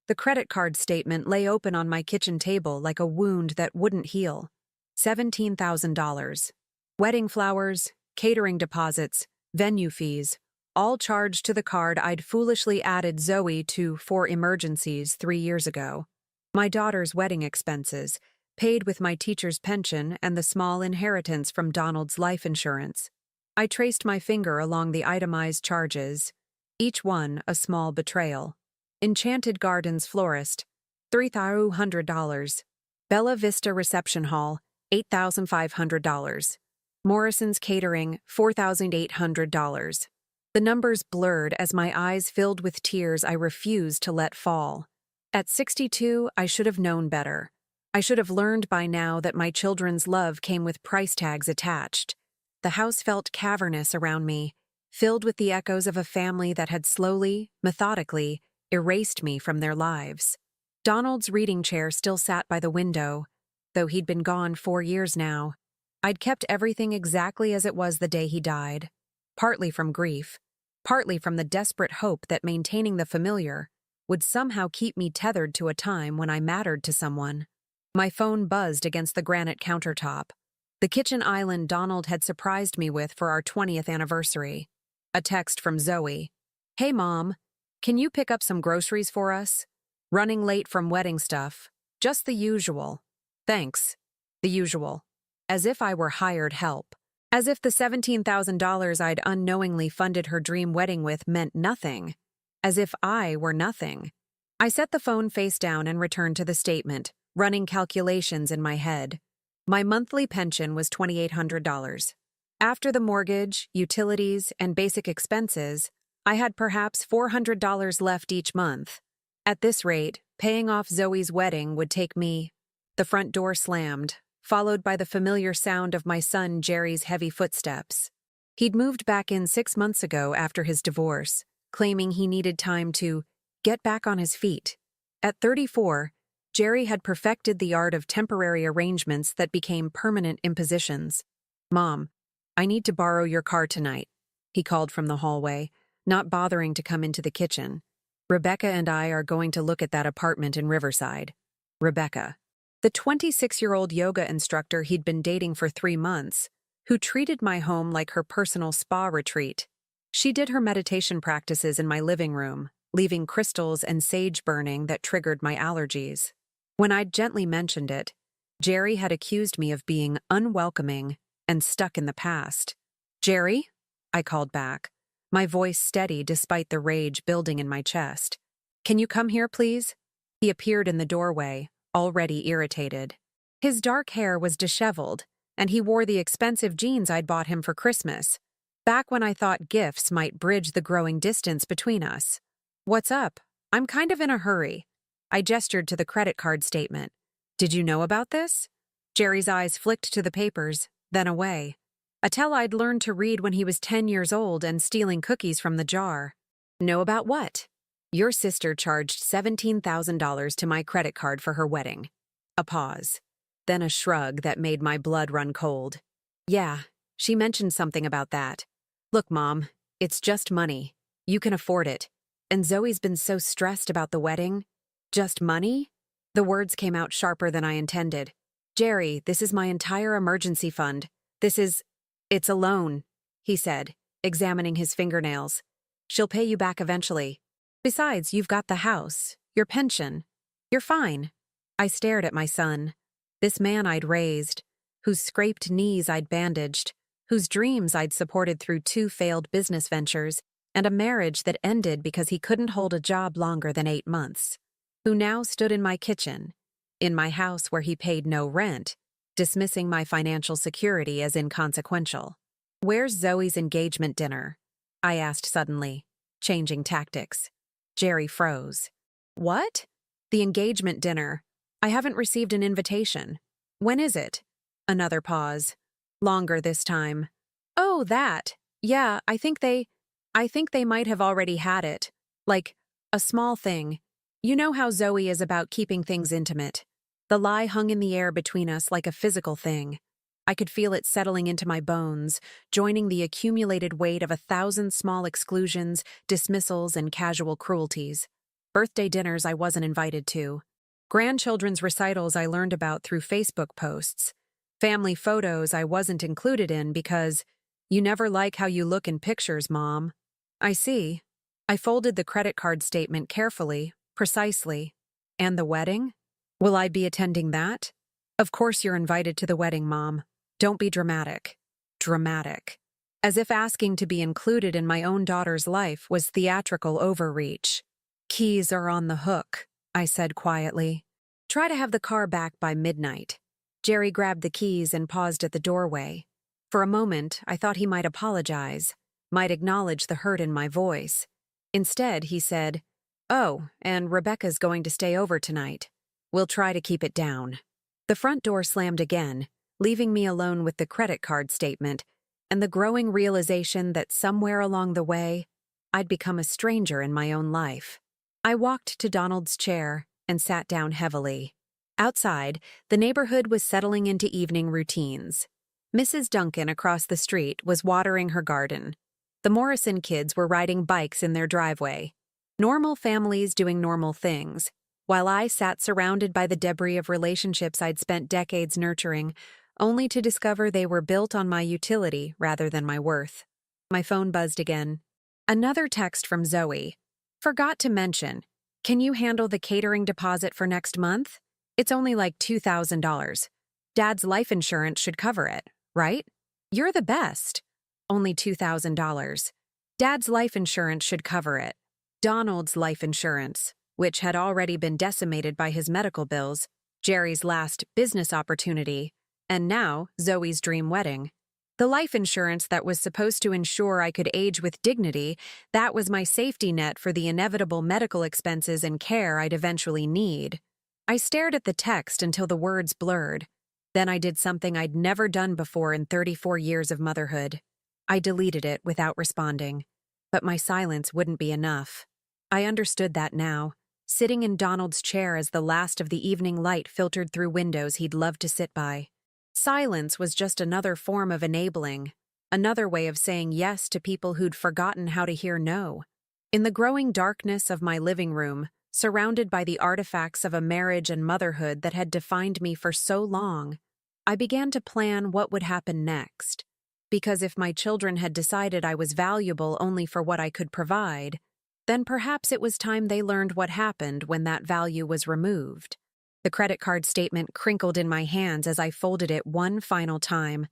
The credit card statement lay open on my kitchen table like a wound that wouldn't heal. $17,000. Wedding flowers, catering deposits, venue fees, all charged to the card I'd foolishly added Zoe to for emergencies 3 years ago. My daughter's wedding expenses, paid with my teacher's pension and the small inheritance from Donald's life insurance. I traced my finger along the itemized charges, each one a small betrayal. Enchanted Gardens florist, $3,200. Bella Vista reception hall, $8,500. Morrison's catering, $4,800. The numbers blurred as my eyes filled with tears I refused to let fall. At 62, I should have known better. I should have learned by now that my children's love came with price tags attached. The house felt cavernous around me, filled with the echoes of a family that had slowly, methodically, erased me from their lives. Donald's reading chair still sat by the window, though he'd been gone 4 years now. I'd kept everything exactly as it was the day he died, partly from grief, partly from the desperate hope that maintaining the familiar would somehow keep me tethered to a time when I mattered to someone. My phone buzzed against the granite countertop. The kitchen island Donald had surprised me with for our 20th anniversary. A text from Zoe. "Hey Mom, can you pick up some groceries for us? Running late from wedding stuff. Just the usual. Thanks." The usual. As if I were hired help. As if the $17,000 I'd unknowingly funded her dream wedding with meant nothing. As if I were nothing. I set the phone face down and returned to the statement, running calculations in my head. My monthly pension was $2,800. After the mortgage, utilities, and basic expenses, I had perhaps $400 left each month. At this rate, paying off Zoe's wedding would take me. The front door slammed, followed by the familiar sound of my son Jerry's heavy footsteps. He'd moved back in 6 months ago after his divorce, claiming he needed time to get back on his feet. At 34, Jerry had perfected the art of temporary arrangements that became permanent impositions. "Mom, I need to borrow your car tonight," he called from the hallway, not bothering to come into the kitchen. "Rebecca and I are going to look at that apartment in Riverside." Rebecca. The 26-year-old yoga instructor he'd been dating for 3 months, who treated my home like her personal spa retreat. She did her meditation practices in my living room, leaving crystals and sage burning that triggered my allergies. When I'd gently mentioned it, Jerry had accused me of being unwelcoming and stuck in the past. "Jerry?" I called back, my voice steady despite the rage building in my chest. "Can you come here, please?" He appeared in the doorway, already irritated. His dark hair was disheveled, and he wore the expensive jeans I'd bought him for Christmas, back when I thought gifts might bridge the growing distance between us. "What's up? I'm kind of in a hurry." I gestured to the credit card statement. "Did you know about this?" Jerry's eyes flicked to the papers, then away. A tell I'd learned to read when he was 10 years old and stealing cookies from the jar. "Know about what?" "Your sister charged $17,000 to my credit card for her wedding." A pause. Then a shrug that made my blood run cold. "Yeah, she mentioned something about that. Look, Mom, it's just money. You can afford it. And Zoe's been so stressed about the wedding." "Just money?" The words came out sharper than I intended. "Jerry, this is my entire emergency fund. It's a loan," he said, examining his fingernails. "She'll pay you back eventually. Besides, you've got the house, your pension. You're fine." I stared at my son. This man I'd raised, whose scraped knees I'd bandaged, whose dreams I'd supported through 2 failed business ventures, and a marriage that ended because he couldn't hold a job longer than 8 months. Who now stood in my kitchen, in my house where he paid no rent, dismissing my financial security as inconsequential. "Where's Zoe's engagement dinner?" I asked suddenly, changing tactics. Jerry froze. "What?" "The engagement dinner. I haven't received an invitation." "When is it?" Another pause. Longer this time. "Oh, that. Yeah, I think they might have already had it. Like, a small thing. You know how Zoe is about keeping things intimate. The lie hung in the air between us like a physical thing. I could feel it settling into my bones, joining the accumulated weight of 1,000 small exclusions, dismissals, and casual cruelties. Birthday dinners I wasn't invited to. Grandchildren's recitals I learned about through Facebook posts. Family photos I wasn't included in because you never like how you look in pictures, Mom. I see. I folded the credit card statement carefully, precisely. And the wedding? Will I be attending that? Of course you're invited to the wedding, Mom. Don't be dramatic. Dramatic. As if asking to be included in my own daughter's life was theatrical overreach. Keys are on the hook, I said quietly. Try to have the car back by midnight. Jerry grabbed the keys and paused at the doorway. For a moment, I thought he might apologize, might acknowledge the hurt in my voice. Instead, he said, "Oh, and Rebecca's going to stay over tonight. We'll try to keep it down." The front door slammed again, leaving me alone with the credit card statement and the growing realization that somewhere along the way, I'd become a stranger in my own life. I walked to Donald's chair and sat down heavily. Outside, the neighborhood was settling into evening routines. Mrs. Duncan across the street was watering her garden. The Morrison kids were riding bikes in their driveway. Normal families doing normal things, while I sat surrounded by the debris of relationships I'd spent decades nurturing, only to discover they were built on my utility rather than my worth. My phone buzzed again. Another text from Zoe. Forgot to mention, can you handle the catering deposit for next month? It's only like $2,000. Dad's life insurance should cover it, right? You're the best. Only $2,000. Dad's life insurance should cover it. Donald's life insurance, which had already been decimated by his medical bills, Jerry's last business opportunity, and now Zoe's dream wedding. The life insurance that was supposed to ensure I could age with dignity, that was my safety net for the inevitable medical expenses and care I'd eventually need. I stared at the text until the words blurred. Then I did something I'd never done before in 34 years of motherhood. I deleted it without responding. But my silence wouldn't be enough. I understood that now, sitting in Donald's chair as the last of the evening light filtered through windows he'd love to sit by. Silence was just another form of enabling, another way of saying yes to people who'd forgotten how to hear no. In the growing darkness of my living room, surrounded by the artifacts of a marriage and motherhood that had defined me for so long, I began to plan what would happen next. Because if my children had decided I was valuable only for what I could provide, then perhaps it was time they learned what happened when that value was removed. The credit card statement crinkled in my hands as I folded it one final time.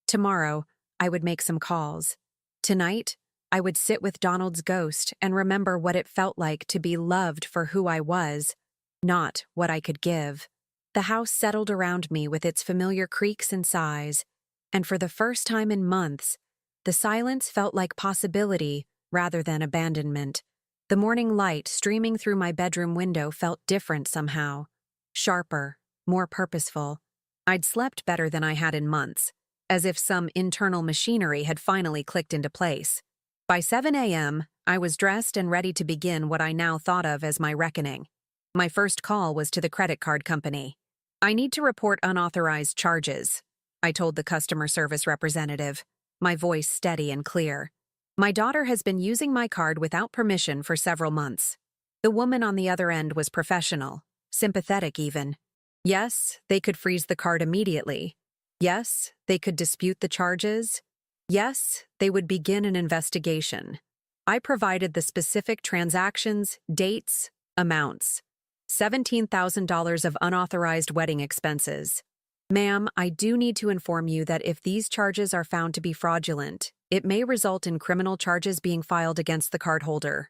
Tomorrow, I would make some calls. Tonight, I would sit with Donald's ghost and remember what it felt like to be loved for who I was, not what I could give. The house settled around me with its familiar creaks and sighs, and for the first time in months, the silence felt like possibility rather than abandonment. The morning light streaming through my bedroom window felt different somehow. Sharper, more purposeful. I'd slept better than I had in months, as if some internal machinery had finally clicked into place. By 7 a.m., I was dressed and ready to begin what I now thought of as my reckoning. My first call was to the credit card company. "I need to report unauthorized charges," I told the customer service representative, my voice steady and clear. "My daughter has been using my card without permission for several months." The woman on the other end was professional. Sympathetic even. Yes, they could freeze the card immediately. Yes, they could dispute the charges. Yes, they would begin an investigation. I provided the specific transactions, dates, amounts. $17,000 of unauthorized wedding expenses. "Ma'am, I do need to inform you that if these charges are found to be fraudulent, it may result in criminal charges being filed against the cardholder."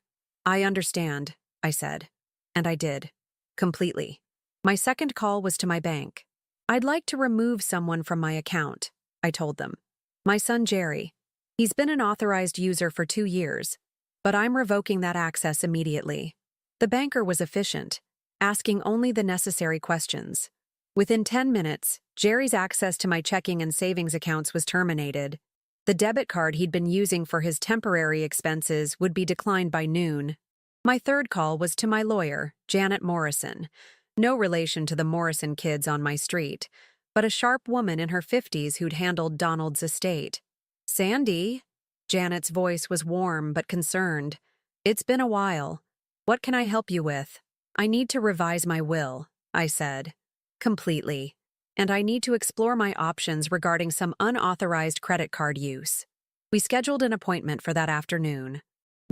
"I understand," I said. And I did. Completely. My second call was to my bank. "I'd like to remove someone from my account," I told them. "My son Jerry. He's been an authorized user for 2 years, but I'm revoking that access immediately." The banker was efficient, asking only the necessary questions. Within 10 minutes, Jerry's access to my checking and savings accounts was terminated. The debit card he'd been using for his temporary expenses would be declined by noon. My third call was to my lawyer, Janet Morrison. No relation to the Morrison kids on my street, but a sharp woman in her 50s who'd handled Donald's estate. "Sandy?" Janet's voice was warm but concerned. "It's been a while. What can I help you with? I need to revise my will, I said. Completely. And I need to explore my options regarding some unauthorized credit card use. We scheduled an appointment for that afternoon.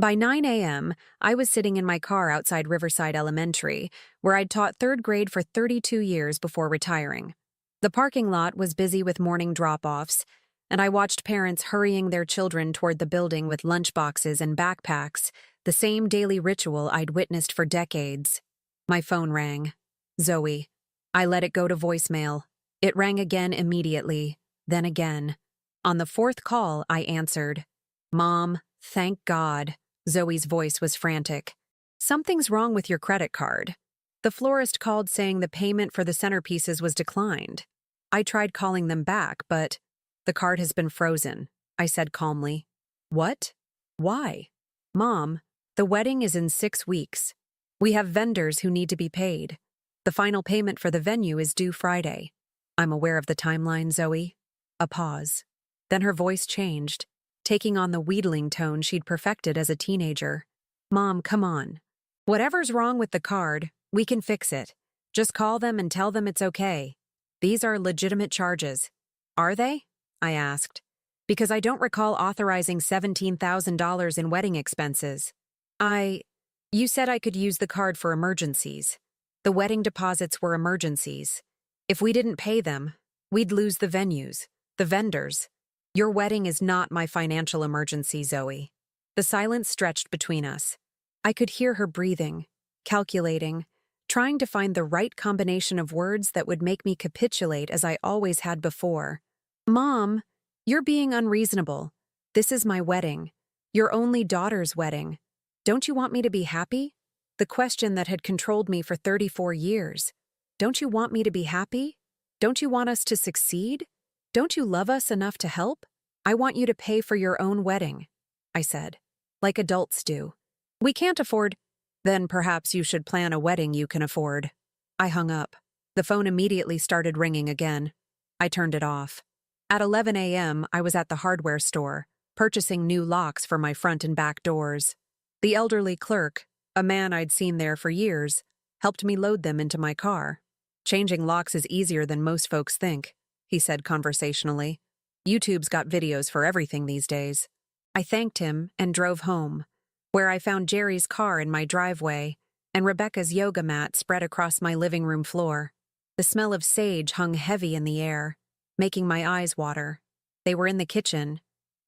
By 9 a.m., I was sitting in my car outside Riverside Elementary, where I'd taught third grade for 32 years before retiring. The parking lot was busy with morning drop-offs, and I watched parents hurrying their children toward the building with lunchboxes and backpacks, the same daily ritual I'd witnessed for decades. My phone rang. Zoe. I let it go to voicemail. It rang again immediately, then again. On the fourth call, I answered. Mom, thank God. Zoe's voice was frantic. Something's wrong with your credit card. The florist called saying the payment for the centerpieces was declined. I tried calling them back, but the card has been frozen, I said calmly. What? Why? Mom, the wedding is in 6 weeks. We have vendors who need to be paid. The final payment for the venue is due Friday. I'm aware of the timeline, Zoe. A pause. Then her voice changed, taking on the wheedling tone she'd perfected as a teenager. Mom, come on. Whatever's wrong with the card, we can fix it. Just call them and tell them it's okay. These are legitimate charges. Are they? I asked. Because I don't recall authorizing $17,000 in wedding expenses. You said I could use the card for emergencies. The wedding deposits were emergencies. If we didn't pay them, we'd lose the venues, the vendors. Your wedding is not my financial emergency, Zoe. The silence stretched between us. I could hear her breathing, calculating, trying to find the right combination of words that would make me capitulate as I always had before. Mom, you're being unreasonable. This is my wedding. Your only daughter's wedding. Don't you want me to be happy? The question that had controlled me for 34 years. Don't you want me to be happy? Don't you want us to succeed? Don't you love us enough to help? I want you to pay for your own wedding, I said, like adults do. We can't afford. Then perhaps you should plan a wedding you can afford. I hung up. The phone immediately started ringing again. I turned it off. At 11 a.m., I was at the hardware store, purchasing new locks for my front and back doors. The elderly clerk, a man I'd seen there for years, helped me load them into my car. Changing locks is easier than most folks think, he said conversationally. YouTube's got videos for everything these days. I thanked him and drove home, where I found Jerry's car in my driveway and Rebecca's yoga mat spread across my living room floor. The smell of sage hung heavy in the air, making my eyes water. They were in the kitchen,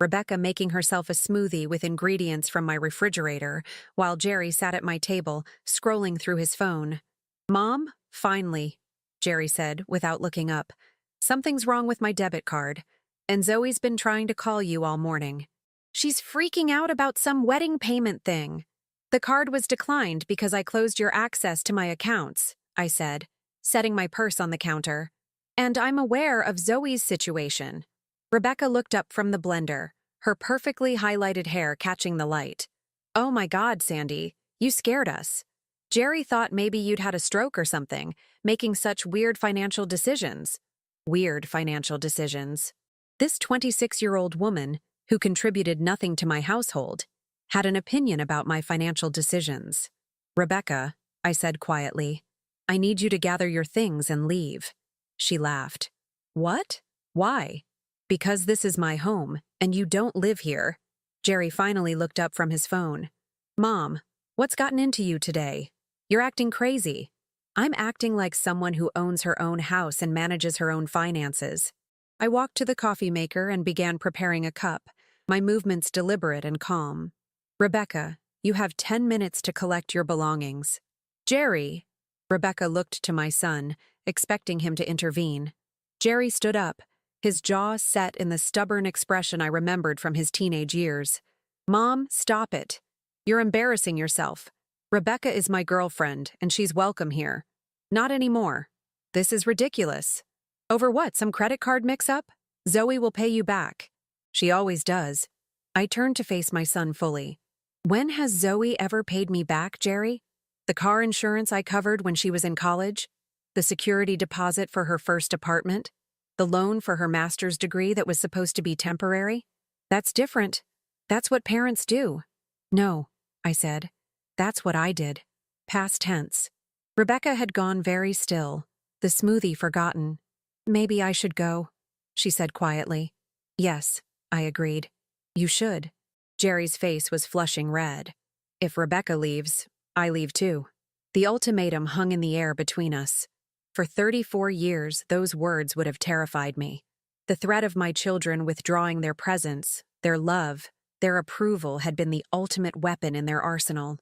Rebecca making herself a smoothie with ingredients from my refrigerator, while Jerry sat at my table, scrolling through his phone. Mom, finally, Jerry said, without looking up. Something's wrong with my debit card, and Zoe's been trying to call you all morning. She's freaking out about some wedding payment thing. The card was declined because I closed your access to my accounts, I said, setting my purse on the counter. And I'm aware of Zoe's situation. Rebecca looked up from the blender, her perfectly highlighted hair catching the light. Oh my God, Sandy, you scared us. Jerry thought maybe you'd had a stroke or something, making such weird financial decisions. Weird financial decisions. This 26-year-old woman, who contributed nothing to my household, had an opinion about my financial decisions. Rebecca, I said quietly, I need you to gather your things and leave. She laughed. What? Why? Because this is my home, and you don't live here. Jerry finally looked up from his phone. Mom, what's gotten into you today? You're acting crazy. I'm acting like someone who owns her own house and manages her own finances. I walked to the coffee maker and began preparing a cup, my movements deliberate and calm. Rebecca, you have 10 minutes to collect your belongings. Jerry. Rebecca looked to my son, expecting him to intervene. Jerry stood up, his jaw set in the stubborn expression I remembered from his teenage years. Mom, stop it. You're embarrassing yourself. Rebecca is my girlfriend, and she's welcome here. Not anymore. This is ridiculous. Over what, some credit card mix-up? Zoe will pay you back. She always does. I turned to face my son fully. When has Zoe ever paid me back, Jerry? The car insurance I covered when she was in college? The security deposit for her first apartment? The loan for her master's degree that was supposed to be temporary? That's different. That's what parents do. No, I said. That's what I did. Past tense. Rebecca had gone very still, the smoothie forgotten. Maybe I should go, she said quietly. Yes, I agreed. You should. Jerry's face was flushing red. If Rebecca leaves, I leave too. The ultimatum hung in the air between us. For 34 years, those words would have terrified me. The threat of my children withdrawing their presence, their love, their approval had been the ultimate weapon in their arsenal.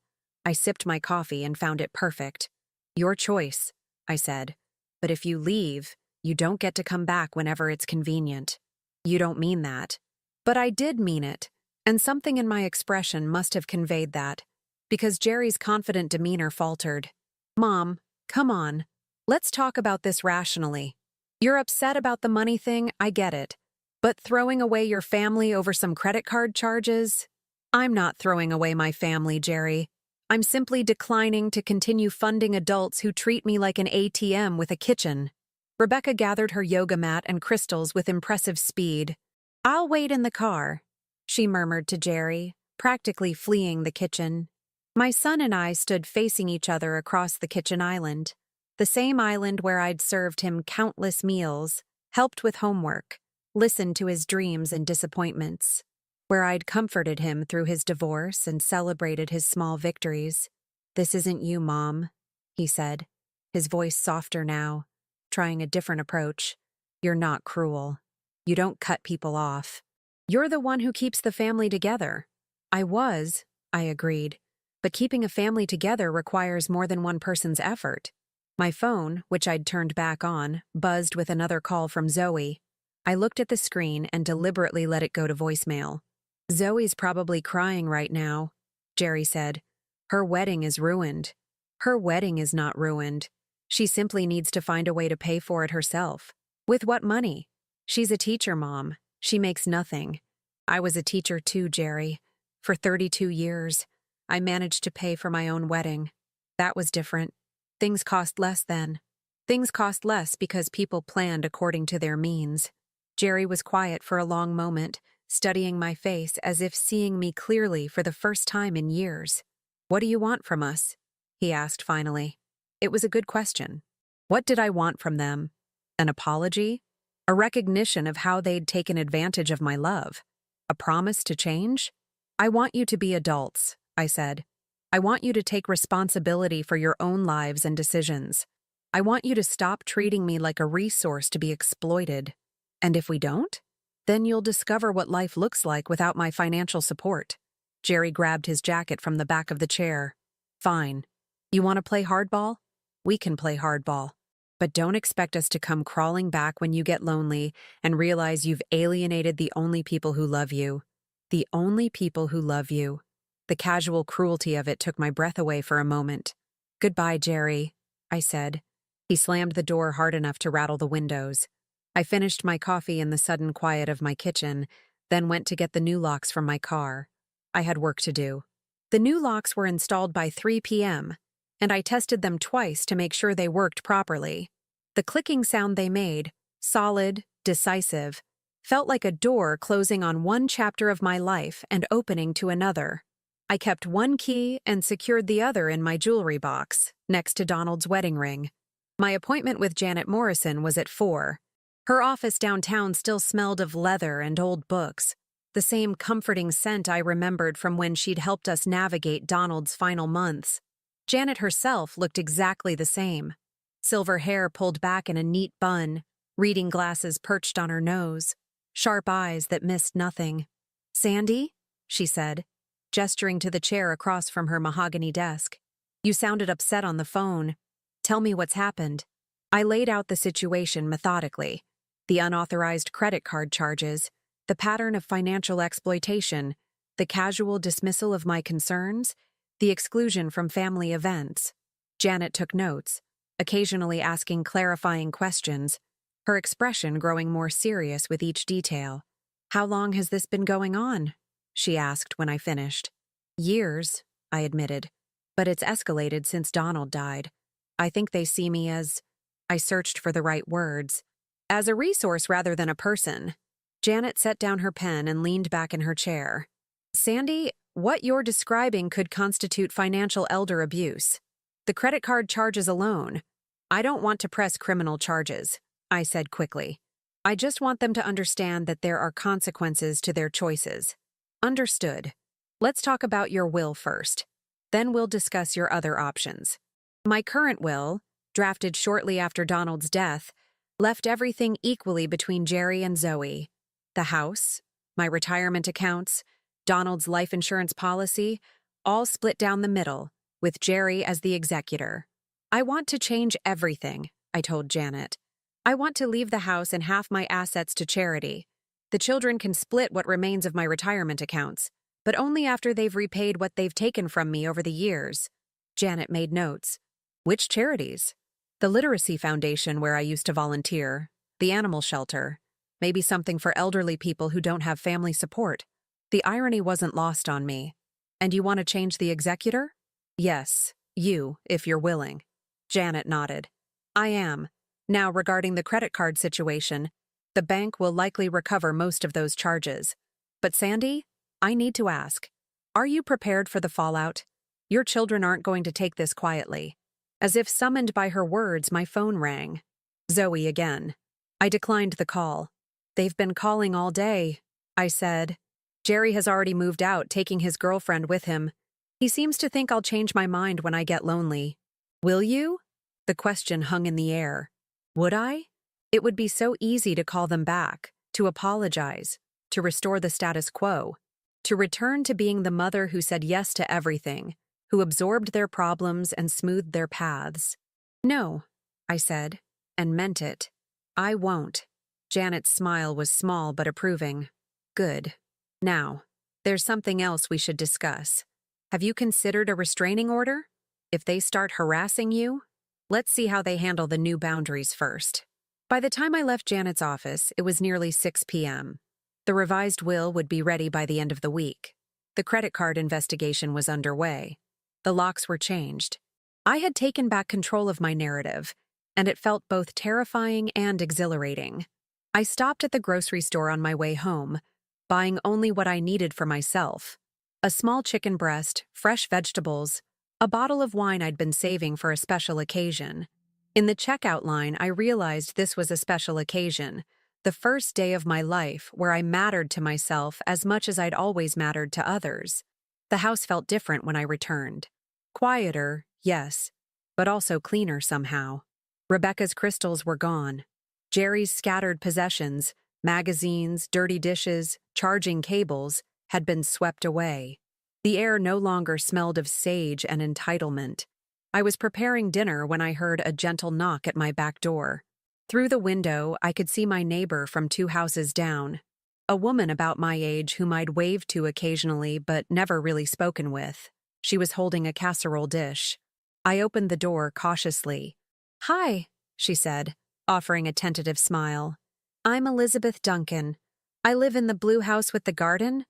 I sipped my coffee and found it perfect. Your choice, I said. But if you leave, you don't get to come back whenever it's convenient. You don't mean that. But I did mean it, and something in my expression must have conveyed that, because Jerry's confident demeanor faltered. Mom, come on. Let's talk about this rationally. You're upset about the money thing, I get it. But throwing away your family over some credit card charges? I'm not throwing away my family, Jerry. I'm simply declining to continue funding adults who treat me like an ATM with a kitchen. Rebecca gathered her yoga mat and crystals with impressive speed. I'll wait in the car, she murmured to Jerry, practically fleeing the kitchen. My son and I stood facing each other across the kitchen island. The same island where I'd served him countless meals, helped with homework, listened to his dreams and disappointments, where I'd comforted him through his divorce and celebrated his small victories. This isn't you, Mom, he said, his voice softer now, trying a different approach. You're not cruel. You don't cut people off. You're the one who keeps the family together. I agreed, but keeping a family together requires more than one person's effort. My phone, which I'd turned back on, buzzed with another call from Zoe. I looked at the screen and deliberately let it go to voicemail. Zoe's probably crying right now, Jerry said. Her wedding is ruined. Her wedding is not ruined. She simply needs to find a way to pay for it herself. With what money? She's a teacher, Mom. She makes nothing. I was a teacher too, Jerry. For 32 years, I managed to pay for my own wedding. That was different. Things cost less then. Things cost less because people planned according to their means. Jerry was quiet for a long moment, studying my face as if seeing me clearly for the first time in years. What do you want from us? He asked finally. It was a good question. What did I want from them? An apology? A recognition of how they'd taken advantage of my love? A promise to change? I want you to be adults, I said. I want you to take responsibility for your own lives and decisions. I want you to stop treating me like a resource to be exploited. And if we don't, then you'll discover what life looks like without my financial support. Jerry grabbed his jacket from the back of the chair. Fine. You want to play hardball? We can play hardball. But don't expect us to come crawling back when you get lonely and realize you've alienated the only people who love you. The only people who love you. The casual cruelty of it took my breath away for a moment. Goodbye, Jerry, I said. He slammed the door hard enough to rattle the windows. I finished my coffee in the sudden quiet of my kitchen, then went to get the new locks from my car. I had work to do. The new locks were installed by 3 p.m., and I tested them twice to make sure they worked properly. The clicking sound they made, solid, decisive, felt like a door closing on one chapter of my life and opening to another. I kept one key and secured the other in my jewelry box, next to Donald's wedding ring. My appointment with Janet Morrison was at 4. Her office downtown still smelled of leather and old books, the same comforting scent I remembered from when she'd helped us navigate Donald's final months. Janet herself looked exactly the same. Silver hair pulled back in a neat bun, reading glasses perched on her nose, sharp eyes that missed nothing. Sandy? She said, gesturing to the chair across from her mahogany desk. You sounded upset on the phone. Tell me what's happened. I laid out the situation methodically. The unauthorized credit card charges, the pattern of financial exploitation, the casual dismissal of my concerns, the exclusion from family events. Janet took notes, occasionally asking clarifying questions, her expression growing more serious with each detail. How long has this been going on? She asked when I finished. Years, I admitted, but it's escalated since Donald died. I think they see me as, I searched for the right words, as a resource rather than a person. Janet set down her pen and leaned back in her chair. Sandy, what you're describing could constitute financial elder abuse. The credit card charges alone. I don't want to press criminal charges, I said quickly. I just want them to understand that there are consequences to their choices. Understood. Let's talk about your will first. Then we'll discuss your other options. My current will, drafted shortly after Donald's death, left everything equally between Jerry and Zoe. The house, my retirement accounts, Donald's life insurance policy, all split down the middle, with Jerry as the executor. I want to change everything, I told Janet. I want to leave the house and half my assets to charity. The children can split what remains of my retirement accounts, but only after they've repaid what they've taken from me over the years. Janet made notes. Which charities? The Literacy Foundation where I used to volunteer, the animal shelter, maybe something for elderly people who don't have family support. The irony wasn't lost on me. And you want to change the executor? Yes, you, if you're willing. Janet nodded. I am. Now, regarding the credit card situation, the bank will likely recover most of those charges. But Sandy, I need to ask, are you prepared for the fallout? Your children aren't going to take this quietly. As if summoned by her words, my phone rang. Zoe again. I declined the call. They've been calling all day, I said. Jerry has already moved out, taking his girlfriend with him. He seems to think I'll change my mind when I get lonely. Will you? The question hung in the air. Would I? It would be so easy to call them back, to apologize, to restore the status quo, to return to being the mother who said yes to everything, who absorbed their problems and smoothed their paths. No, I said, and meant it. I won't. Janet's smile was small but approving. Good. Now, there's something else we should discuss. Have you considered a restraining order? If they start harassing you, let's see how they handle the new boundaries first. By the time I left Janet's office, it was nearly 6 p.m. The revised will would be ready by the end of the week. The credit card investigation was underway. The locks were changed. I had taken back control of my narrative, and it felt both terrifying and exhilarating. I stopped at the grocery store on my way home, buying only what I needed for myself. A small chicken breast, fresh vegetables, a bottle of wine I'd been saving for a special occasion. In the checkout line, I realized this was a special occasion, the first day of my life where I mattered to myself as much as I'd always mattered to others. The house felt different when I returned. Quieter, yes, but also cleaner somehow. Rebecca's crystals were gone. Jerry's scattered possessions, magazines, dirty dishes, charging cables, had been swept away. The air no longer smelled of sage and entitlement. I was preparing dinner when I heard a gentle knock at my back door. Through the window, I could see my neighbor from 2 houses down, a woman about my age whom I'd waved to occasionally but never really spoken with. She was holding a casserole dish. I opened the door cautiously. Hi, she said, offering a tentative smile. I'm Elizabeth Duncan. I live in the blue house with the garden.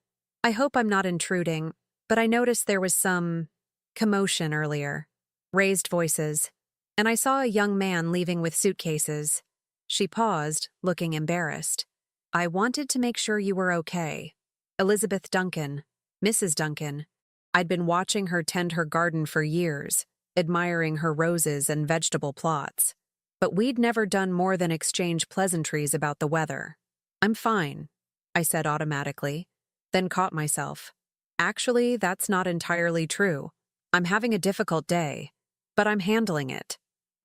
I hope I'm not intruding, but I noticed there was some commotion earlier. Raised voices, and I saw a young man leaving with suitcases. She paused, looking embarrassed. I wanted to make sure you were okay. Elizabeth Duncan, Mrs. Duncan. I'd been watching her tend her garden for years, admiring her roses and vegetable plots. But we'd never done more than exchange pleasantries about the weather. I'm fine, I said automatically, then caught myself. Actually, that's not entirely true. I'm having a difficult day, but I'm handling it.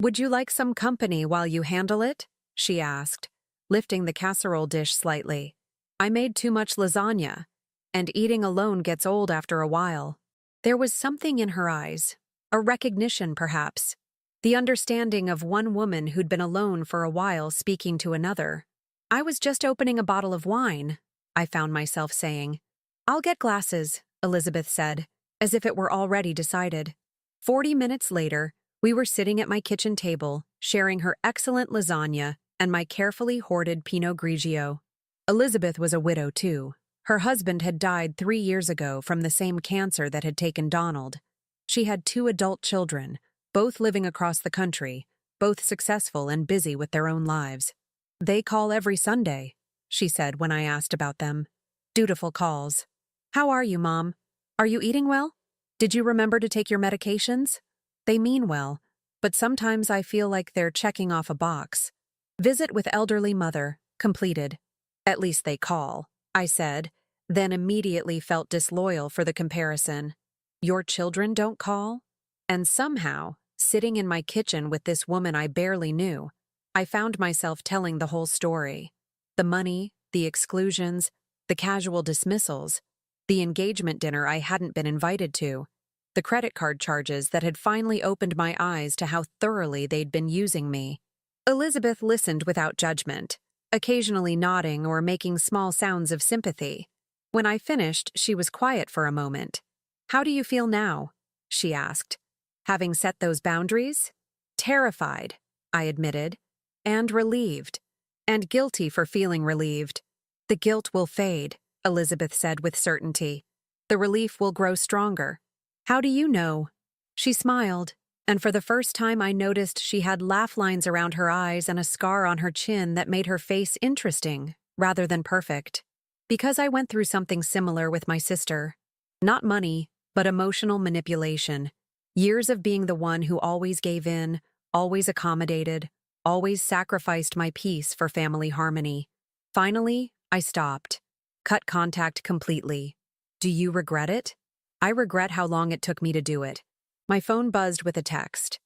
Would you like some company while you handle it? She asked, lifting the casserole dish slightly. I made too much lasagna, and eating alone gets old after a while. There was something in her eyes, a recognition perhaps, the understanding of one woman who'd been alone for a while speaking to another. I was just opening a bottle of wine, I found myself saying. I'll get glasses, Elizabeth said, as if it were already decided. 40 minutes later, we were sitting at my kitchen table, sharing her excellent lasagna and my carefully hoarded Pinot Grigio. Elizabeth was a widow, too. Her husband had died 3 years ago from the same cancer that had taken Donald. She had 2 adult children, both living across the country, both successful and busy with their own lives. They call every Sunday, she said when I asked about them. Dutiful calls. How are you, Mom? Are you eating well? Did you remember to take your medications? They mean well, but sometimes I feel like they're checking off a box. Visit with elderly mother, completed. At least they call, I said, then immediately felt disloyal for the comparison. Your children don't call? And somehow, sitting in my kitchen with this woman I barely knew, I found myself telling the whole story. The money, the exclusions, the casual dismissals, the engagement dinner I hadn't been invited to, the credit card charges that had finally opened my eyes to how thoroughly they'd been using me. Elizabeth listened without judgment, occasionally nodding or making small sounds of sympathy. When I finished, she was quiet for a moment. "How do you feel now?" she asked. "Having set those boundaries?" "Terrified," I admitted, "and relieved, and guilty for feeling relieved." "The guilt will fade," Elizabeth said with certainty. "The relief will grow stronger." "How do you know?" She smiled, and for the first time I noticed she had laugh lines around her eyes and a scar on her chin that made her face interesting, rather than perfect. "Because I went through something similar with my sister. Not money, but emotional manipulation. Years of being the one who always gave in, always accommodated, always sacrificed my peace for family harmony. Finally, I stopped. Cut contact completely. Do you regret it? I regret how long it took me to do it." My phone buzzed with a text.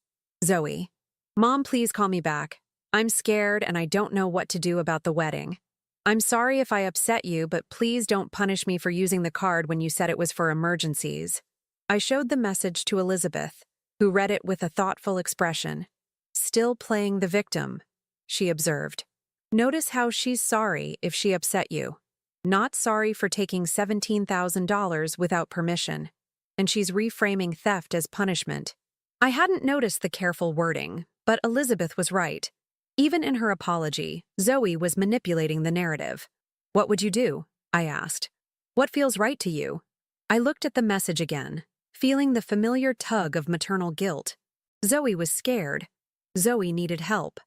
"Zoe. Mom, please call me back. I'm scared and I don't know what to do about the wedding. I'm sorry if I upset you, but please don't punish me for using the card when you said it was for emergencies." I showed the message to Elizabeth, who read it with a thoughtful expression. "Still playing the victim," she observed. "Notice how she's sorry if she upset you. Not sorry for taking $17,000 without permission. And she's reframing theft as punishment." I hadn't noticed the careful wording, but Elizabeth was right. Even in her apology, Zoe was manipulating the narrative. "What would you do?" I asked. "What feels right to you?" I looked at the message again, feeling the familiar tug of maternal guilt. Zoe was scared. Zoe needed help.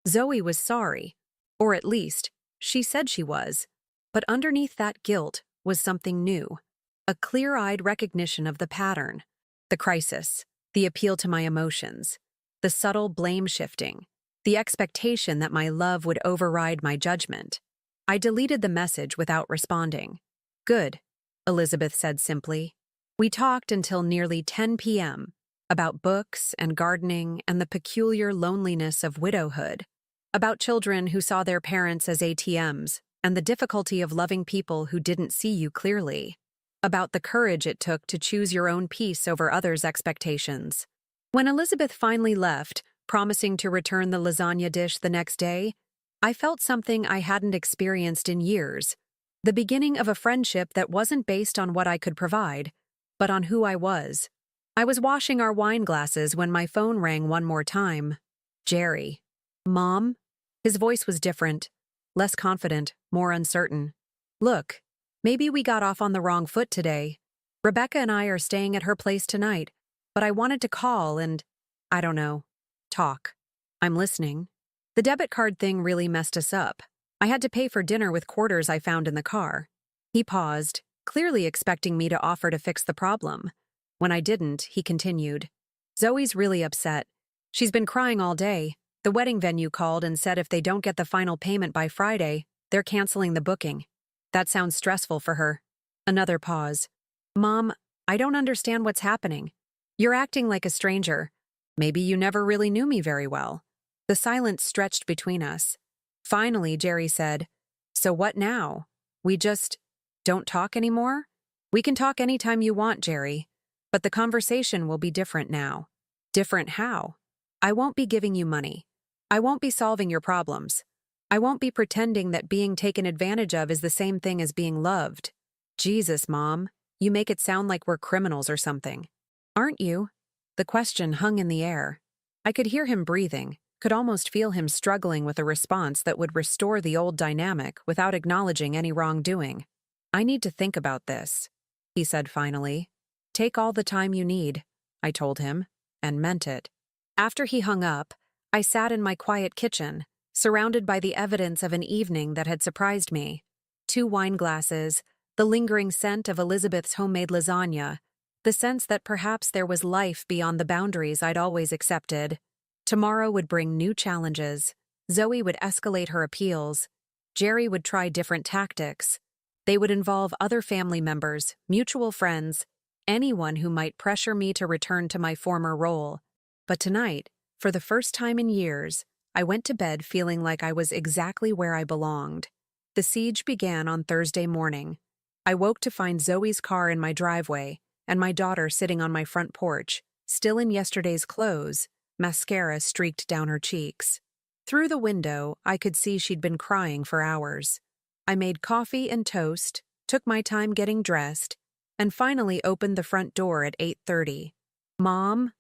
Zoe was sorry. Or at least, she said she was. But underneath that guilt was something new. A clear-eyed recognition of the pattern, the crisis, the appeal to my emotions, the subtle blame-shifting, the expectation that my love would override my judgment. I deleted the message without responding. "Good," Elizabeth said simply. We talked until nearly 10 p.m., about books and gardening and the peculiar loneliness of widowhood, about children who saw their parents as ATMs and the difficulty of loving people who didn't see you clearly, about the courage it took to choose your own peace over others' expectations. When Elizabeth finally left, promising to return the lasagna dish the next day, I felt something I hadn't experienced in years, the beginning of a friendship that wasn't based on what I could provide, but on who I was. I was washing our wine glasses when my phone rang one more time. Jerry. "Mom?" His voice was different, less confident, more uncertain. "Look, maybe we got off on the wrong foot today. Rebecca and I are staying at her place tonight, but I wanted to call and, I don't know, talk." "I'm listening." "The debit card thing really messed us up. I had to pay for dinner with quarters I found in the car." He paused, clearly expecting me to offer to fix the problem. When I didn't, he continued. "Zoe's really upset. She's been crying all day. The wedding venue called and said if they don't get the final payment by Friday, they're canceling the booking. That sounds stressful for her." Another pause. "Mom, I don't understand what's happening. You're acting like a stranger. Maybe you never really knew me very well." The silence stretched between us. Finally, Jerry said, "So what now? We just don't talk anymore?" "We can talk anytime you want, Jerry. But the conversation will be different now." "Different how?" "I won't be giving you money. I won't be solving your problems. I won't be pretending that being taken advantage of is the same thing as being loved." "Jesus, Mom, you make it sound like we're criminals or something." "Aren't you?" The question hung in the air. I could hear him breathing, could almost feel him struggling with a response that would restore the old dynamic without acknowledging any wrongdoing. "I need to think about this," he said finally. "Take all the time you need," I told him, and meant it. After he hung up, I sat in my quiet kitchen, surrounded by the evidence of an evening that had surprised me. 2 wine glasses, the lingering scent of Elizabeth's homemade lasagna, the sense that perhaps there was life beyond the boundaries I'd always accepted. Tomorrow would bring new challenges. Zoe would escalate her appeals. Jerry would try different tactics. They would involve other family members, mutual friends, anyone who might pressure me to return to my former role. But tonight, for the first time in years, I went to bed feeling like I was exactly where I belonged. The siege began on Thursday morning. I woke to find Zoe's car in my driveway and my daughter sitting on my front porch, still in yesterday's clothes, mascara streaked down her cheeks. Through the window, I could see she'd been crying for hours. I made coffee and toast, took my time getting dressed, and finally opened the front door at 8:30. "Mom?"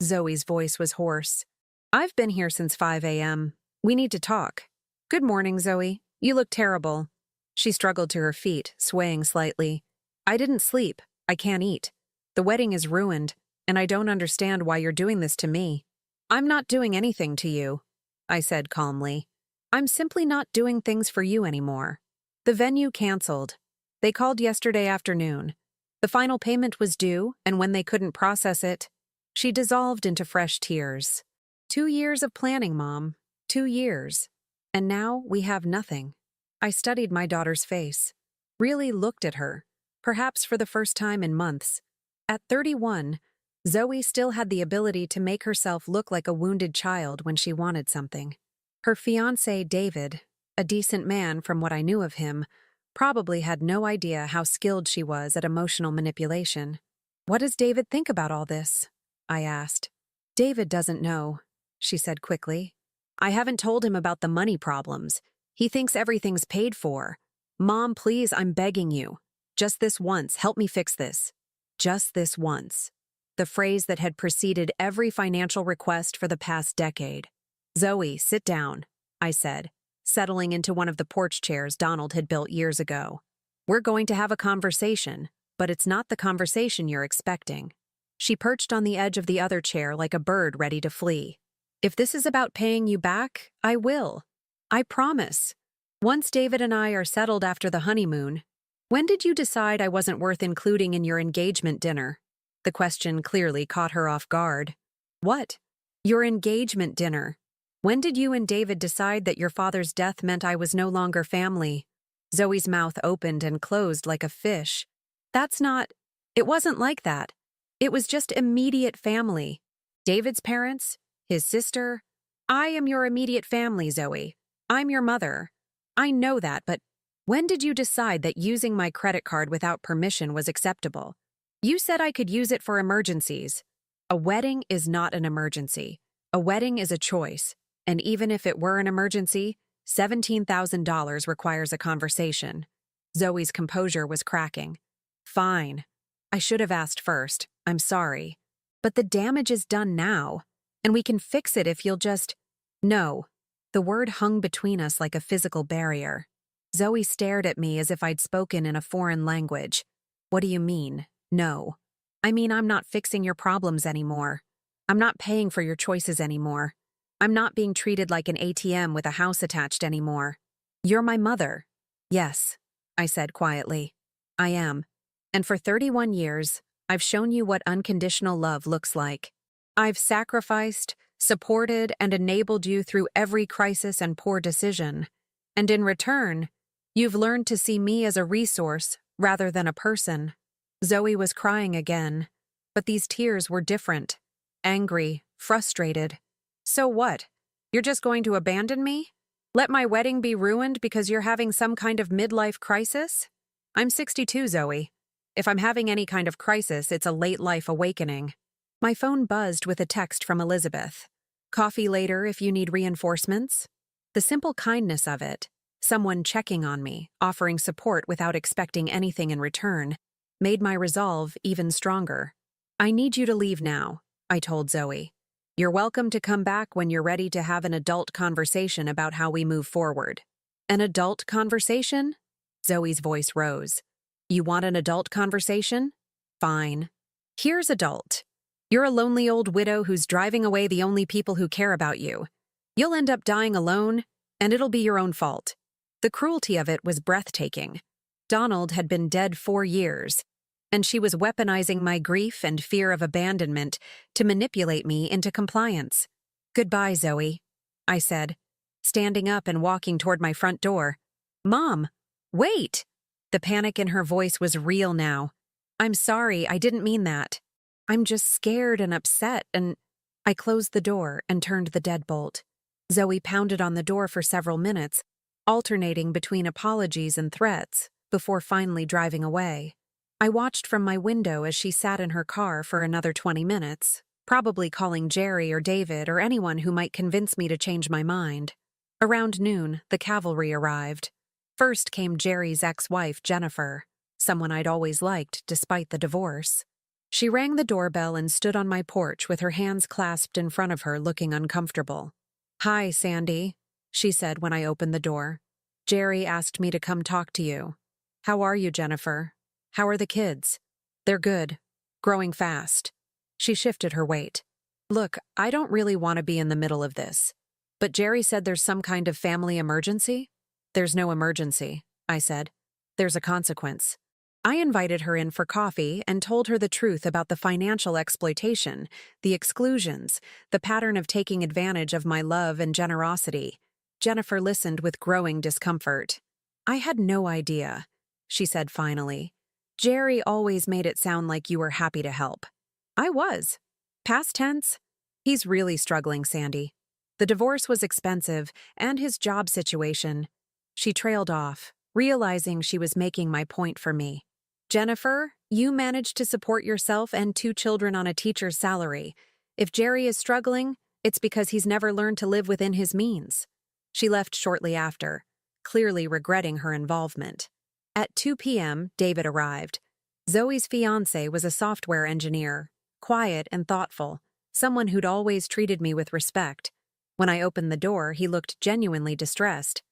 Zoe's voice was hoarse. "I've been here since 5 a.m. We need to talk." "Good morning, Zoe. You look terrible." She struggled to her feet, swaying slightly. "I didn't sleep. I can't eat. The wedding is ruined, and I don't understand why you're doing this to me." "I'm not doing anything to you," I said calmly. "I'm simply not doing things for you anymore." The venue canceled. They called yesterday afternoon. The final payment was due, and when they couldn't process it, she dissolved into fresh tears. 2 years of planning, Mom. 2 years. And now we have nothing. I studied my daughter's face, really looked at her, perhaps for the first time in months. At 31, Zoe still had the ability to make herself look like a wounded child when she wanted something. Her fiancé, David, a decent man from what I knew of him, probably had no idea how skilled she was at emotional manipulation. "What does David think about all this?" I asked. "David doesn't know," she said quickly. "I haven't told him about the money problems. He thinks everything's paid for. Mom, please, I'm begging you. Just this once, help me fix this. Just this once." The phrase that had preceded every financial request for the past decade. "Zoe, sit down," I said, settling into one of the porch chairs Donald had built years ago. "We're going to have a conversation, but it's not the conversation you're expecting." She perched on the edge of the other chair like a bird ready to flee. "If this is about paying you back, I will. I promise. Once David and I are settled after the honeymoon." "When did you decide I wasn't worth including in your engagement dinner?" The question clearly caught her off guard. "What?" "Your engagement dinner. When did you and David decide that your father's death meant I was no longer family?" Zoe's mouth opened and closed like a fish. "That's not... It wasn't like that. It was just immediate family. David's parents, his sister. I am your immediate family, Zoe. I'm your mother. I know that, but when did you decide that using my credit card without permission was acceptable? You said I could use it for emergencies. A wedding is not an emergency. A wedding is a choice. And even if it were an emergency, $17,000 requires a conversation." Zoe's composure was cracking. "Fine. I should have asked first. I'm sorry. But the damage is done now, and we can fix it if you'll just..." "No." The word hung between us like a physical barrier. Zoe stared at me as if I'd spoken in a foreign language. "What do you mean, no?" "I mean, I'm not fixing your problems anymore. I'm not paying for your choices anymore. I'm not being treated like an ATM with a house attached anymore. You're my mother." "Yes," I said quietly. "I am. And for 31 years, I've shown you what unconditional love looks like. I've sacrificed, supported, and enabled you through every crisis and poor decision. And in return, you've learned to see me as a resource rather than a person." Zoe was crying again, but these tears were different. Angry, frustrated. "So what? You're just going to abandon me? Let my wedding be ruined because you're having some kind of midlife crisis? I'm 62, Zoe. If I'm having any kind of crisis, it's a late-life awakening." My phone buzzed with a text from Elizabeth. "Coffee later if you need reinforcements." The simple kindness of it, someone checking on me, offering support without expecting anything in return, made my resolve even stronger. "I need you to leave now," I told Zoe. "You're welcome to come back when you're ready to have an adult conversation about how we move forward." "An adult conversation?" Zoe's voice rose. "You want an adult conversation? Fine. Here's adult. You're a lonely old widow who's driving away the only people who care about you. You'll end up dying alone, and it'll be your own fault." The cruelty of it was breathtaking. Donald had been dead 4 years, and she was weaponizing my grief and fear of abandonment to manipulate me into compliance. "Goodbye, Zoe," I said, standing up and walking toward my front door. "Mom, wait!" The panic in her voice was real now. "I'm sorry, I didn't mean that. I'm just scared and upset and—" I closed the door and turned the deadbolt. Zoe pounded on the door for several minutes, alternating between apologies and threats, before finally driving away. I watched from my window as she sat in her car for another 20 minutes, probably calling Jerry or David or anyone who might convince me to change my mind. Around noon, the cavalry arrived. First came Jerry's ex-wife, Jennifer, someone I'd always liked despite the divorce. She rang the doorbell and stood on my porch with her hands clasped in front of her, looking uncomfortable. "Hi, Sandy," she said when I opened the door. "Jerry asked me to come talk to you." "How are you, Jennifer? How are the kids?" "They're good. Growing fast." She shifted her weight. "Look, I don't really want to be in the middle of this. But Jerry said there's some kind of family emergency?" "There's no emergency," I said. "There's a consequence." I invited her in for coffee and told her the truth about the financial exploitation, the exclusions, the pattern of taking advantage of my love and generosity. Jennifer listened with growing discomfort. "I had no idea," she said finally. "Jerry always made it sound like you were happy to help." "I was. Past tense. He's really struggling, Sandy. The divorce was expensive, and his job situation." She trailed off, realizing she was making my point for me. "Jennifer, you managed to support yourself and 2 children on a teacher's salary. If Jerry is struggling, it's because he's never learned to live within his means." She left shortly after, clearly regretting her involvement. At 2 p.m., David arrived. Zoe's fiancé was a software engineer, quiet and thoughtful, someone who'd always treated me with respect. When I opened the door, he looked genuinely distressed.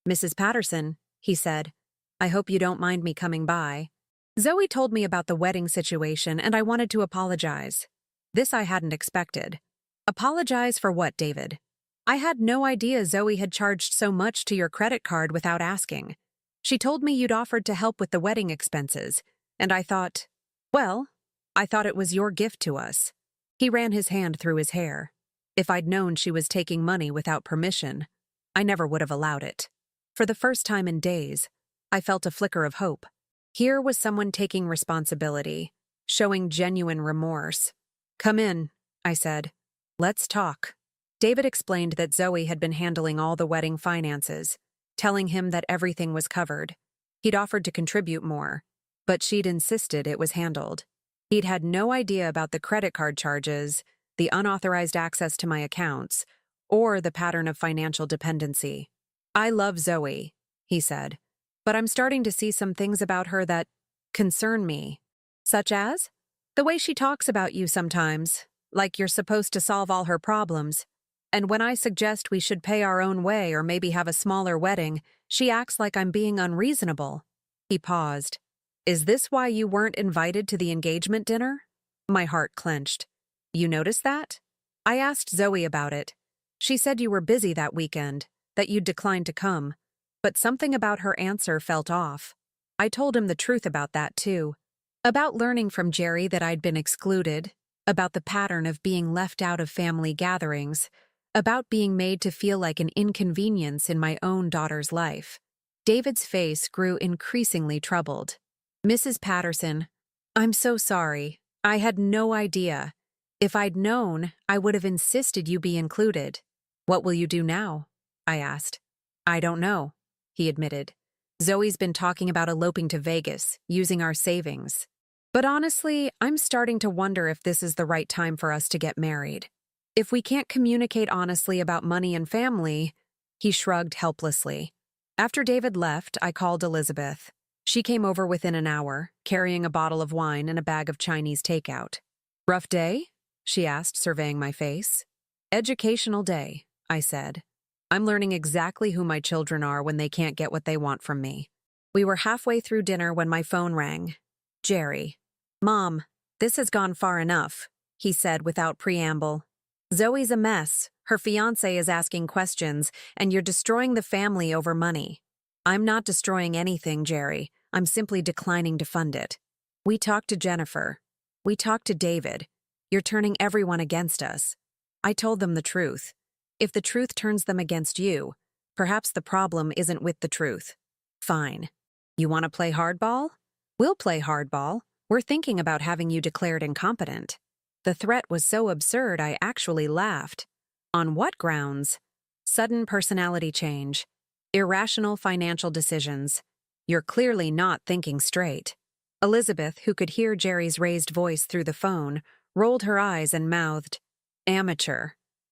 "Mrs. Patterson," he said, "I hope you don't mind me coming by." Zoe told me about the wedding situation, and I wanted to apologize. This I hadn't expected. "Apologize for what, David?" "I had no idea Zoe had charged so much to your credit card without asking. She told me you'd offered to help with the wedding expenses, and I thought it was your gift to us." He ran his hand through his hair. "If I'd known she was taking money without permission, I never would have allowed it." For the first time in days, I felt a flicker of hope. Here was someone taking responsibility, showing genuine remorse. "Come in," I said. "Let's talk." David explained that Zoe had been handling all the wedding finances, telling him that everything was covered. He'd offered to contribute more, but she'd insisted it was handled. He'd had no idea about the credit card charges, the unauthorized access to my accounts, or the pattern of financial dependency. "I love Zoe," he said, "but I'm starting to see some things about her that concern me." "Such as?" "The way she talks about you sometimes, like you're supposed to solve all her problems. And when I suggest we should pay our own way or maybe have a smaller wedding, she acts like I'm being unreasonable." He paused. "Is this why you weren't invited to the engagement dinner?" My heart clenched. "You noticed that?" "I asked Zoe about it. She said you were busy that weekend, that you'd declined to come. But something about her answer felt off. I told him the truth about that, too. About learning from Jerry that I'd been excluded, about the pattern of being left out of family gatherings, about being made to feel like an inconvenience in my own daughter's life. David's face grew increasingly troubled. "Mrs. Patterson, I'm so sorry. I had no idea. If I'd known, I would have insisted you be included." "What will you do now?" I asked. "I don't know," he admitted. "Zoe's been talking about eloping to Vegas, using our savings. But honestly, I'm starting to wonder if this is the right time for us to get married. If we can't communicate honestly about money and family—" He shrugged helplessly. After David left, I called Elizabeth. She came over within an hour, carrying a bottle of wine and a bag of Chinese takeout. "Rough day?" she asked, surveying my face. "Educational day," I said. "I'm learning exactly who my children are when they can't get what they want from me." We were halfway through dinner when my phone rang. Jerry. "Mom, this has gone far enough," he said without preamble. "Zoe's a mess, her fiancé is asking questions, and you're destroying the family over money." "I'm not destroying anything, Jerry. I'm simply declining to fund it. We talked to Jennifer. We talked to David. You're turning everyone against us. I told them the truth. If the truth turns them against you, perhaps the problem isn't with the truth. Fine. You want to play hardball? We'll play hardball. We're thinking about having you declared incompetent. The threat was so absurd I actually laughed. On what grounds? Sudden personality change. Irrational financial decisions. You're clearly not thinking straight. Elizabeth, who could hear Jerry's raised voice through the phone, rolled her eyes and mouthed, "Amateur."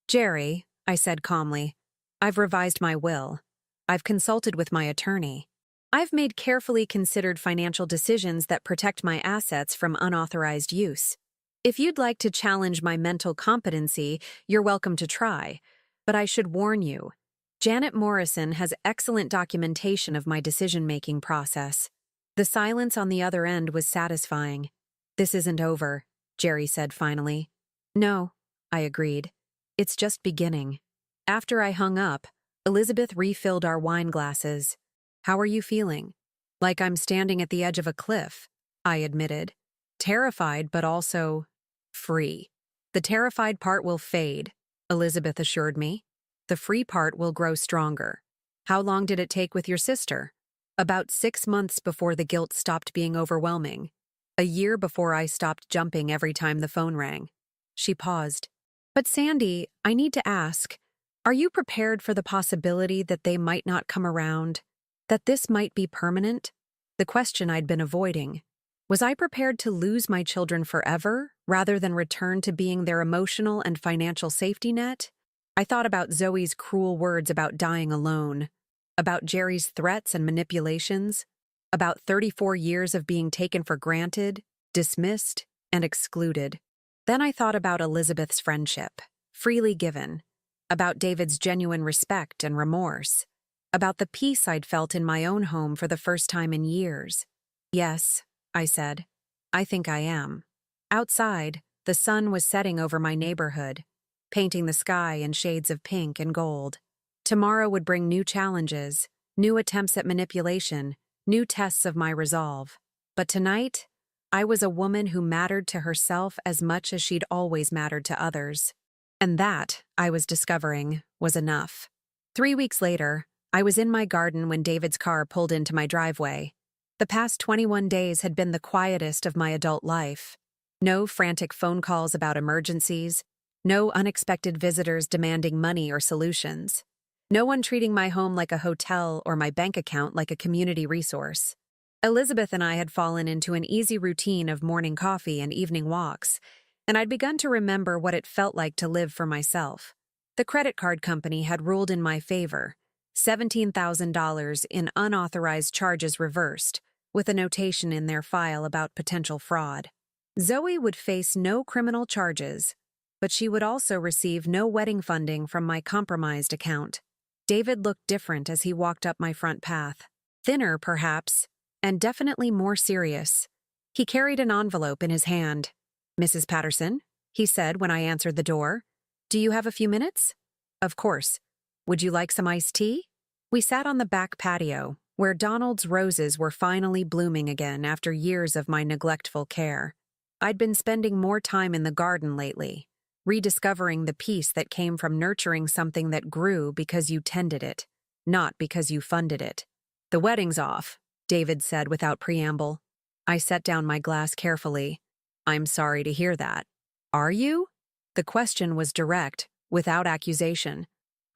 "Jerry," I said calmly, "I've revised my will. I've consulted with my attorney. I've made carefully considered financial decisions that protect my assets from unauthorized use. If you'd like to challenge my mental competency, you're welcome to try. But I should warn you, Janet Morrison has excellent documentation of my decision-making process." The silence on the other end was satisfying. "This isn't over," Jerry said finally. "No," I agreed. "It's just beginning." After I hung up, Elizabeth refilled our wine glasses. "How are you feeling?" "Like I'm standing at the edge of a cliff," I admitted. "Terrified, but also free." "The terrified part will fade," Elizabeth assured me. "The free part will grow stronger." "How long did it take with your sister?" "About 6 months before the guilt stopped being overwhelming. A year before I stopped jumping every time the phone rang." She paused. "But Sandy, I need to ask, are you prepared for the possibility that they might not come around? That this might be permanent?" The question I'd been avoiding. Was I prepared to lose my children forever, rather than return to being their emotional and financial safety net? I thought about Zoe's cruel words about dying alone, about Jerry's threats and manipulations, about 34 years of being taken for granted, dismissed, and excluded. Then I thought about Elizabeth's friendship, freely given, about David's genuine respect and remorse, about the peace I'd felt in my own home for the first time in years. "Yes," I said, "I think I am." Outside, the sun was setting over my neighborhood, painting the sky in shades of pink and gold. Tomorrow would bring new challenges, new attempts at manipulation, new tests of my resolve. But tonight, I was a woman who mattered to herself as much as she'd always mattered to others. And that, I was discovering, was enough. 3 weeks later, I was in my garden when David's car pulled into my driveway. The past 21 days had been the quietest of my adult life. No frantic phone calls about emergencies, no unexpected visitors demanding money or solutions. No one treating my home like a hotel or my bank account like a community resource. Elizabeth and I had fallen into an easy routine of morning coffee and evening walks, and I'd begun to remember what it felt like to live for myself. The credit card company had ruled in my favor, $17,000 in unauthorized charges reversed, with a notation in their file about potential fraud. Zoe would face no criminal charges, but she would also receive no wedding funding from my compromised account. David looked different as he walked up my front path. Thinner, perhaps, and definitely more serious. He carried an envelope in his hand. "Mrs. Patterson," he said when I answered the door. "Do you have a few minutes?" "Of course. Would you like some iced tea?" We sat on the back patio, where Donald's roses were finally blooming again after years of my neglectful care. I'd been spending more time in the garden lately, rediscovering the peace that came from nurturing something that grew because you tended it, not because you funded it. "The wedding's off," David said without preamble. I set down my glass carefully. "I'm sorry to hear that." "Are you?" The question was direct, without accusation.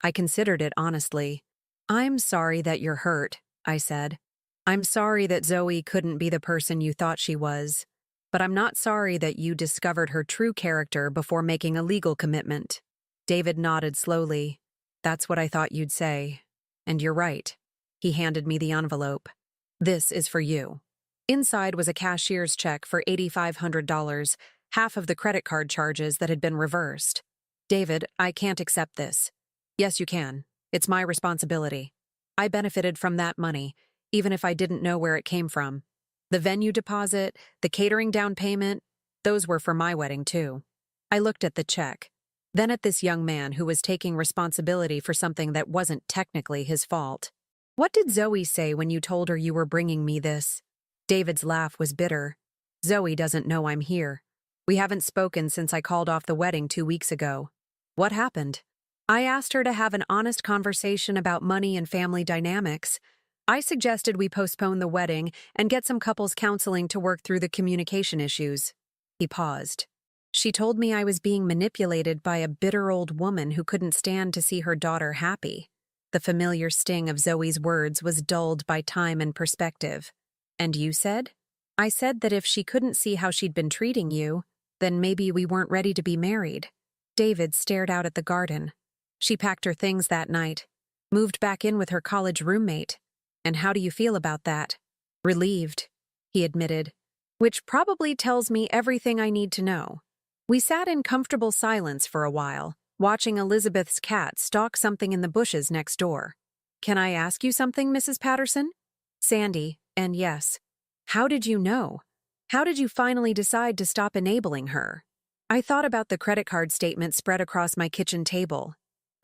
I considered it honestly. "I'm sorry that you're hurt," I said. "I'm sorry that Zoe couldn't be the person you thought she was. But I'm not sorry that you discovered her true character before making a legal commitment." David nodded slowly. "That's what I thought you'd say. And you're right." He handed me the envelope. "This is for you." Inside was a cashier's check for $8,500, half of the credit card charges that had been reversed. "David, I can't accept this." "Yes, you can. It's my responsibility. I benefited from that money, even if I didn't know where it came from. The venue deposit, the catering down payment, those were for my wedding too." I looked at the check, then at this young man who was taking responsibility for something that wasn't technically his fault. "What did Zoe say when you told her you were bringing me this?" David's laugh was bitter. Zoe doesn't know I'm here. We haven't spoken since I called off the wedding 2 weeks ago. What happened? I asked her to have an honest conversation about money and family dynamics. I suggested we postpone the wedding and get some couples counseling to work through the communication issues. He paused. She told me I was being manipulated by a bitter old woman who couldn't stand to see her daughter happy. The familiar sting of Zoe's words was dulled by time and perspective. And you said? I said that if she couldn't see how she'd been treating you, then maybe we weren't ready to be married. David stared out at the garden. She packed her things that night, moved back in with her college roommate. And how do you feel about that? Relieved, he admitted, which probably tells me everything I need to know. We sat in comfortable silence for a while, watching Elizabeth's cat stalk something in the bushes next door. Can I ask you something, Mrs. Patterson? Sandy, and yes. How did you know? How did you finally decide to stop enabling her? I thought about the credit card statement spread across my kitchen table,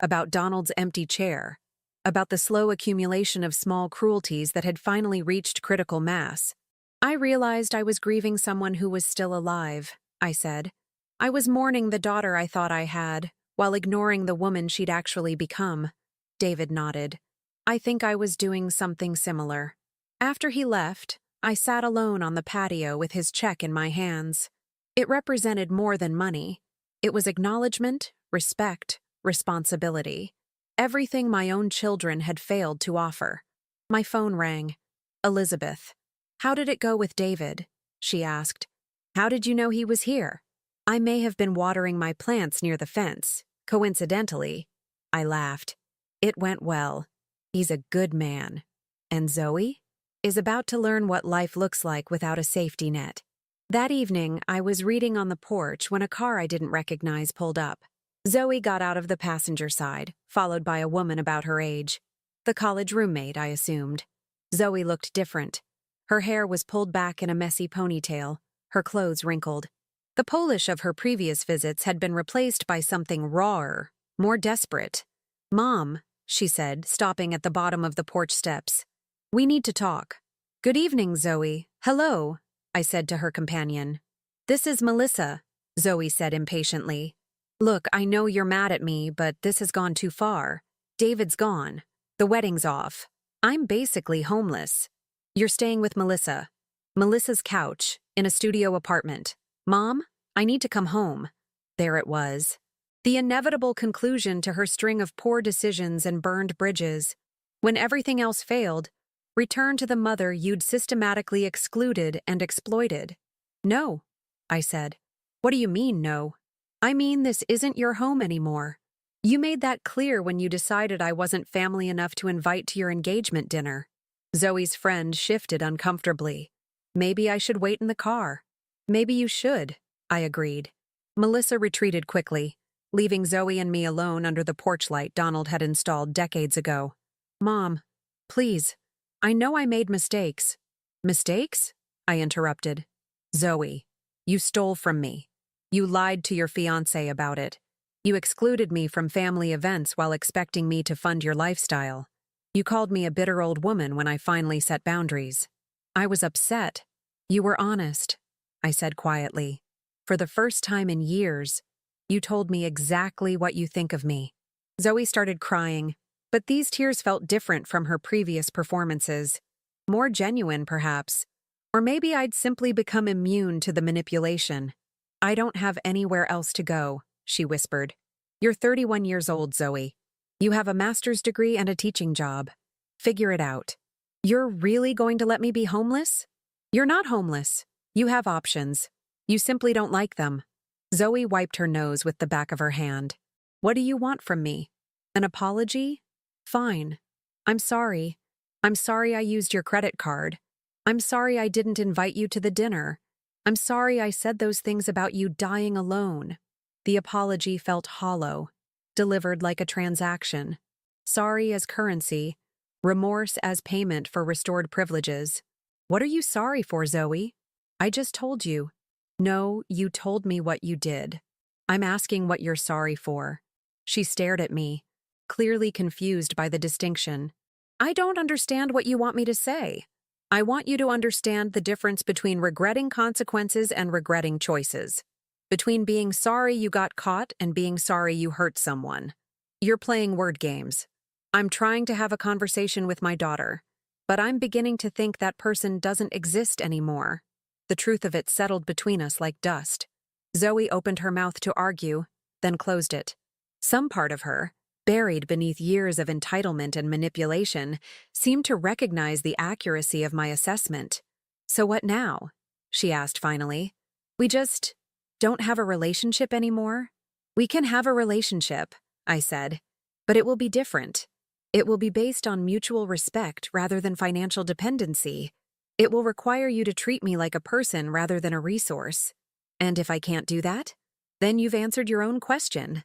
about Donald's empty chair, about the slow accumulation of small cruelties that had finally reached critical mass. I realized I was grieving someone who was still alive, I said. I was mourning the daughter I thought I had, while ignoring the woman she'd actually become. David nodded. I think I was doing something similar. After he left, I sat alone on the patio with his check in my hands. It represented more than money. It was acknowledgement, respect, responsibility. Everything my own children had failed to offer. My phone rang. Elizabeth. How did it go with David? She asked. How did you know he was here? I may have been watering my plants near the fence. Coincidentally. I laughed. It went well. He's a good man. And Zoe? Is about to learn what life looks like without a safety net. That evening, I was reading on the porch when a car I didn't recognize pulled up. Zoe got out of the passenger side, followed by a woman about her age. The college roommate, I assumed. Zoe looked different. Her hair was pulled back in a messy ponytail, her clothes wrinkled. The polish of her previous visits had been replaced by something rawer, more desperate. Mom, she said, stopping at the bottom of the porch steps. We need to talk. Good evening, Zoe. Hello, I said to her companion. This is Melissa, Zoe said impatiently. Look, I know you're mad at me, but this has gone too far. David's gone. The wedding's off. I'm basically homeless. You're staying with Melissa. Melissa's couch, in a studio apartment. Mom, I need to come home. There it was. The inevitable conclusion to her string of poor decisions and burned bridges. When everything else failed, return to the mother you'd systematically excluded and exploited. No, I said. What do you mean, no? I mean, this isn't your home anymore. You made that clear when you decided I wasn't family enough to invite to your engagement dinner. Zoe's friend shifted uncomfortably. Maybe I should wait in the car. Maybe you should, I agreed. Melissa retreated quickly, leaving Zoe and me alone under the porch light Donald had installed decades ago. Mom, please. I know I made mistakes. Mistakes? I interrupted. Zoe, you stole from me. You lied to your fiancé about it. You excluded me from family events while expecting me to fund your lifestyle. You called me a bitter old woman when I finally set boundaries. I was upset. You were honest, I said quietly. For the first time in years, you told me exactly what you think of me. Zoe started crying, but these tears felt different from her previous performances. More genuine, perhaps. Or maybe I'd simply become immune to the manipulation. I don't have anywhere else to go, she whispered. You're 31 years old, Zoe. You have a master's degree and a teaching job. Figure it out. You're really going to let me be homeless? You're not homeless. You have options. You simply don't like them. Zoe wiped her nose with the back of her hand. What do you want from me? An apology? Fine. I'm sorry. I'm sorry I used your credit card. I'm sorry I didn't invite you to the dinner. I'm sorry I said those things about you dying alone. The apology felt hollow, delivered like a transaction. Sorry as currency, remorse as payment for restored privileges. What are you sorry for, Zoe? I just told you. No, you told me what you did. I'm asking what you're sorry for. She stared at me, clearly confused by the distinction. I don't understand what you want me to say. I want you to understand the difference between regretting consequences and regretting choices. Between being sorry you got caught and being sorry you hurt someone. You're playing word games. I'm trying to have a conversation with my daughter, but I'm beginning to think that person doesn't exist anymore. The truth of it settled between us like dust. Zoe opened her mouth to argue, then closed it. Some part of her, buried beneath years of entitlement and manipulation, seemed to recognize the accuracy of my assessment. So what now? She asked finally. We just don't have a relationship anymore? We can have a relationship, I said, but it will be different. It will be based on mutual respect rather than financial dependency. It will require you to treat me like a person rather than a resource. And if I can't do that, then you've answered your own question.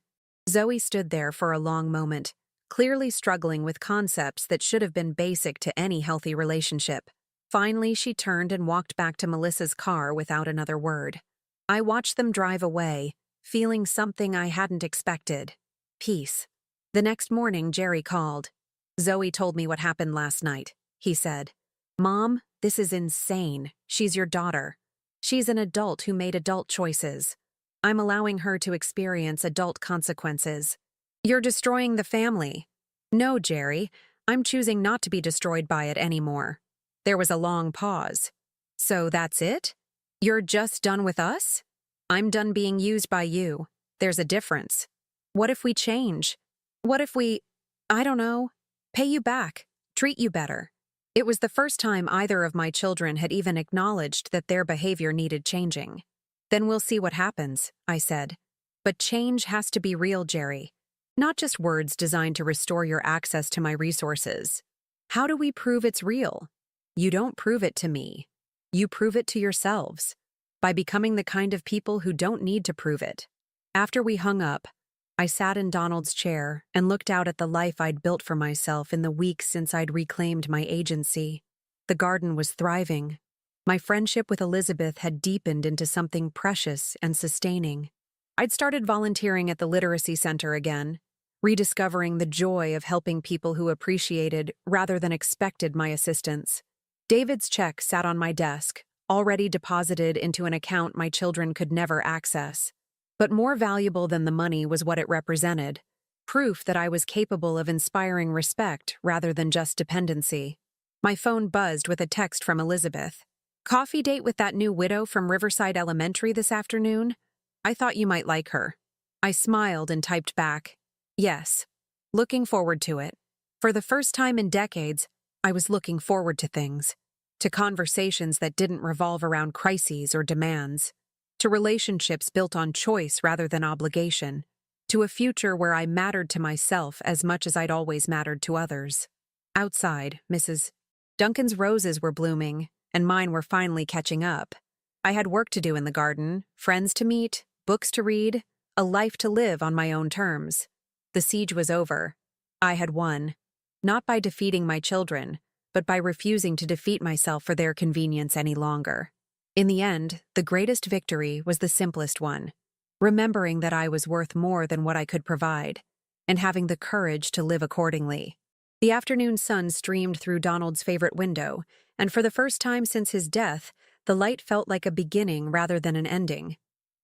Zoe stood there for a long moment, clearly struggling with concepts that should have been basic to any healthy relationship. Finally, she turned and walked back to Melissa's car without another word. I watched them drive away, feeling something I hadn't expected. Peace. The next morning, Jerry called. Zoe told me what happened last night, he said. Mom, this is insane. She's your daughter. She's an adult who made adult choices. I'm allowing her to experience adult consequences. You're destroying the family. No, Jerry, I'm choosing not to be destroyed by it anymore. There was a long pause. So that's it? You're just done with us? I'm done being used by you. There's a difference. What if we change? What if we, I don't know, pay you back, treat you better? It was the first time either of my children had even acknowledged that their behavior needed changing. Then we'll see what happens, I said. But change has to be real, Jerry. Not just words designed to restore your access to my resources. How do we prove it's real? You don't prove it to me. You prove it to yourselves. By becoming the kind of people who don't need to prove it. After we hung up, I sat in Donald's chair and looked out at the life I'd built for myself in the weeks since I'd reclaimed my agency. The garden was thriving. My friendship with Elizabeth had deepened into something precious and sustaining. I'd started volunteering at the literacy center again, rediscovering the joy of helping people who appreciated rather than expected my assistance. David's check sat on my desk, already deposited into an account my children could never access. But more valuable than the money was what it represented, proof that I was capable of inspiring respect rather than just dependency. My phone buzzed with a text from Elizabeth. Coffee date with that new widow from Riverside Elementary this afternoon? I thought you might like her. I smiled and typed back, yes. Looking forward to it. For the first time in decades, I was looking forward to things. To conversations that didn't revolve around crises or demands. To relationships built on choice rather than obligation. To a future where I mattered to myself as much as I'd always mattered to others. Outside, Mrs. Duncan's roses were blooming, and mine were finally catching up. I had work to do in the garden, friends to meet, books to read, a life to live on my own terms. The siege was over. I had won. Not by defeating my children, but by refusing to defeat myself for their convenience any longer. In the end, the greatest victory was the simplest one, remembering that I was worth more than what I could provide, and having the courage to live accordingly. The afternoon sun streamed through Donald's favorite window, and for the first time since his death, the light felt like a beginning rather than an ending.